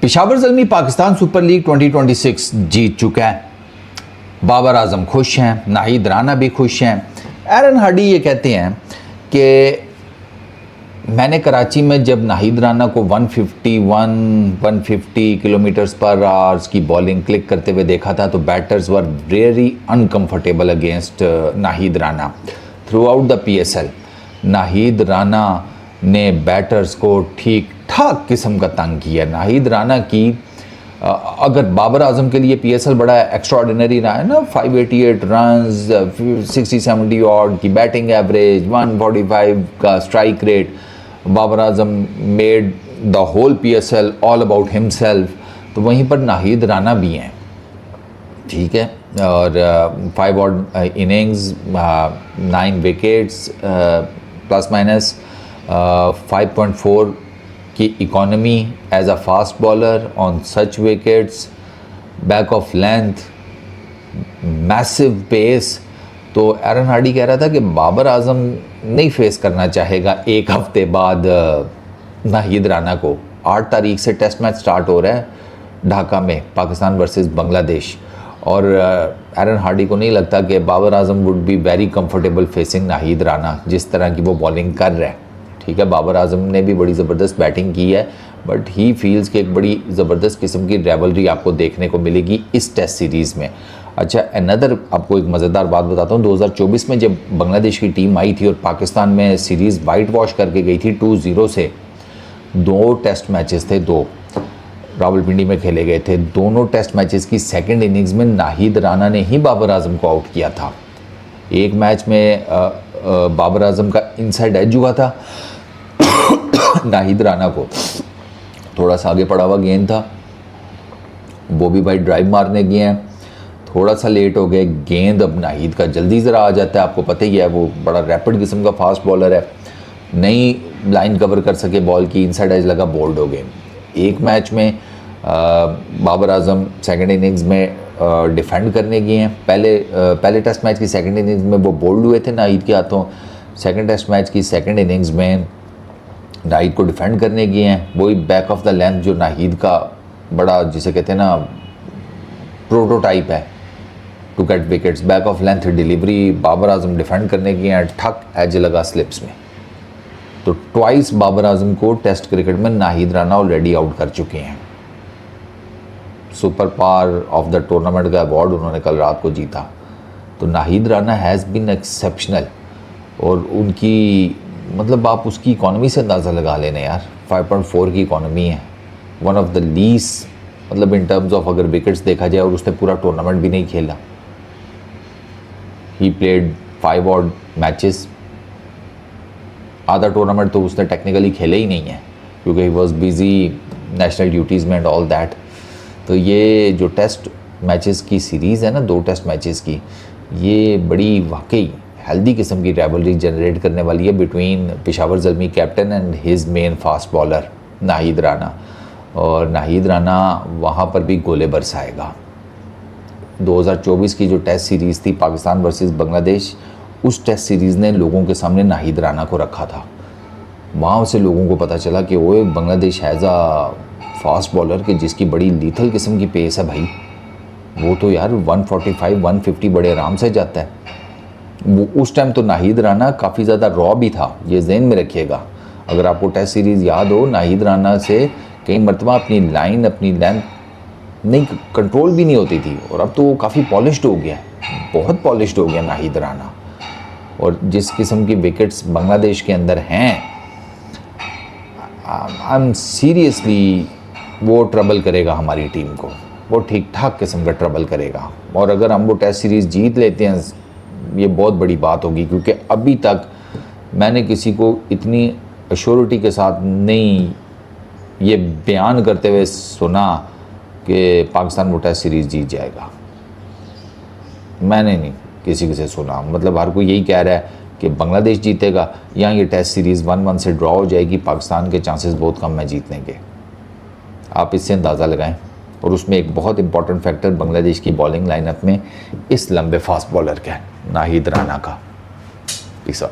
Peshawar Zalmi Pakistan super league 2026 जीत चुका है। बाबर आजम खुश हैं, नाहिद राना भी खुश हैं। एरन हार्डी ये कहते हैं कि मैंने कराची में जब नाहिद राना को 150 किलोमीटर्स पर आवर्स की बॉलिंग क्लिक करते हुए देखा था तो batters were very uncomfortable against Nahid Rana. Through out the PSL Nahid Rana ने बैटर्स को ठीक ठाक किस्म का तंग किया। नाहिद राना की अगर बाबर आजम के लिए PSL बड़ा एक्स्ट्राऑर्डिनरी रहा है ना, 588 रन्स, 60-70 ऑड की बैटिंग एवरेज, 145 का strike rate, Babar Azam made the whole PSL all about himself. तो वहीं पर नाहिद राना भी हैं, ठीक है। और 5 odd innings, 9 wickets, plus minus 5.4 की economy as a fast bowler on such wickets, back of length, massive pace. तो एरन हार्डी कह रहा था कि बाबर आजम नहीं फेस करना चाहेगा एक हफ्ते बाद नाहिद राना को। 8 तारीख से टेस्ट मैच स्टार्ट हो रहा है ढाका में, पाकिस्तान वर्सेस बांग्लादेश। और एरन हार्डी को नहीं लगता कि Babar Azam would be very comfortable facing Naheed Rana, जिस तरह की वो बॉलिंग कर रहा है, ठीक है। बाबर आजम ने भी बड़ी ज़बरदस्त बैटिंग की है, बट ही फील्स कि एक बड़ी ज़बरदस्त किस्म की रेवलरी आपको देखने को मिलेगी इस टेस्ट सीरीज़ में। अच्छा, अनदर आपको एक मज़ेदार बात बताता हूँ। 2024 में जब बांग्लादेश की टीम आई थी और पाकिस्तान में सीरीज़ वाइट वॉश करके गई थी 2-0 से, 2 टेस्ट मैचेस थे, 2 रावलपिंडी में खेले गए थे। दोनों टेस्ट मैचेस की सेकंड इनिंग्स में नाहिद राना ने ही बाबर आजम को आउट किया था। एक मैच में बाबर आजम का इनसाइड एज हुआ था, नाहिद राना को थोड़ा सा आगे पड़ा हुआ गेंद था, वो भी भाई ड्राइव मारने गए हैं, थोड़ा सा लेट हो गए। गेंद अब नाहिद का जल्दी ज़रा आ जाता है, आपको पता ही है वो बड़ा रैपिड किस्म का फास्ट बॉलर है, नहीं लाइन कवर कर सके बॉल की, इनसाइड एज लगा, बोल्ड हो गए। एक मैच में बाबर आजम सेकंड इनिंग्स में डिफेंड करने गए हैं। पहले टेस्ट मैच की सेकंड इनिंग्स में वो बोल्ड हुए थे नाहिद के हाथों। सेकंड टेस्ट मैच की सेकंड इनिंग्स में नाहिद को डिफेंड करने गए हैं। वही बैक ऑफ द लेंथ जो नाहिद का बड़ा, जिसे कहते हैं ना, प्रोटोटाइप है to get wickets, back of length delivery, Babar Azam defend करने गए हैं, ठक एज लगा स्लिप्स में। तो ट्वाइस बाबर आजम को टेस्ट क्रिकेट में नाहिद राना ऑलरेडी आउट कर चुके हैं। Super par of the tournament का अवार्ड उन्होंने कल रात को जीता। तो Nahid Rana has been exceptional, और उनकी मतलब आप उसकी इकॉनमी से अंदाज़ा लगा लेना यार, 5.4 की इकॉनमी है, वन ऑफ द लीस्ट, मतलब इन टर्म्स ऑफ अगर विकेट्स देखा जाए। और उसने पूरा टूर्नामेंट भी नहीं खेला, ही प्लेड 5 ऑड मैचेस। आधा टूर्नामेंट तो उसने टेक्निकली खेले ही नहीं है क्योंकि he was busy national duties में एंड ऑल दैट। तो ये जो टेस्ट मैचेस की सीरीज़ है ना, 2 टेस्ट मैचेस की, ये बड़ी वाकई हेल्दी किस्म की रिवलरी जनरेट करने वाली है between Peshawar Zalmi captain and his main fast bowler Nahid Rana. और नाहिद राना वहाँ पर भी गोले बरसाएगा। 2024 की जो टेस्ट सीरीज़ थी पाकिस्तान वर्सेस बांग्लादेश, उस टेस्ट सीरीज़ ने लोगों के सामने नाहिद राना को रखा था। वहाँ से लोगों को पता चला कि वो Bangladesh has a fast bowler कि जिसकी बड़ी लीथल किस्म की पेस है भाई। वो तो यार 145-150 बड़े आराम से जाता है। वो उस टाइम तो नाहिद राना काफ़ी ज़्यादा रॉ भी था, ये ज़हन में रखिएगा। अगर आपको टेस्ट सीरीज़ याद हो, नाहिद राना से कई मरतबा अपनी लाइन, अपनी लेंथ नहीं कंट्रोल भी नहीं होती थी, और अब तो वो काफ़ी पॉलिश्ड हो गया है, बहुत पॉलिश्ड हो गया नाहिद राना। और जिस किस्म की विकेट्स बांग्लादेश के अंदर हैं, आई एम सीरियसली, वो ट्रबल करेगा हमारी टीम को, वो ठीक ठाक किस्म का ट्रबल करेगा। और अगर हम वो टेस्ट सीरीज़ जीत लेते हैं, ये बहुत बड़ी बात होगी, क्योंकि अभी तक मैंने किसी को इतनी अश्योरिटी के साथ नहीं ये बयान करते हुए सुना कि पाकिस्तान वो टेस्ट सीरीज़ जीत जाएगा। मैंने नहीं किसी से सुना, मतलब हर कोई यही कह रहा है कि बांग्लादेश जीतेगा, या ये टेस्ट सीरीज़ 1-1 से ड्रॉ हो जाएगी, पाकिस्तान के चांसेस बहुत कम है जीतने के। आप इससे अंदाज़ा लगाएं। और उसमें एक बहुत इंपॉर्टेंट फैक्टर बांग्लादेश की बॉलिंग लाइनअप में इस लंबे फास्ट बॉलर का है, नाहिद राना का। Peace out.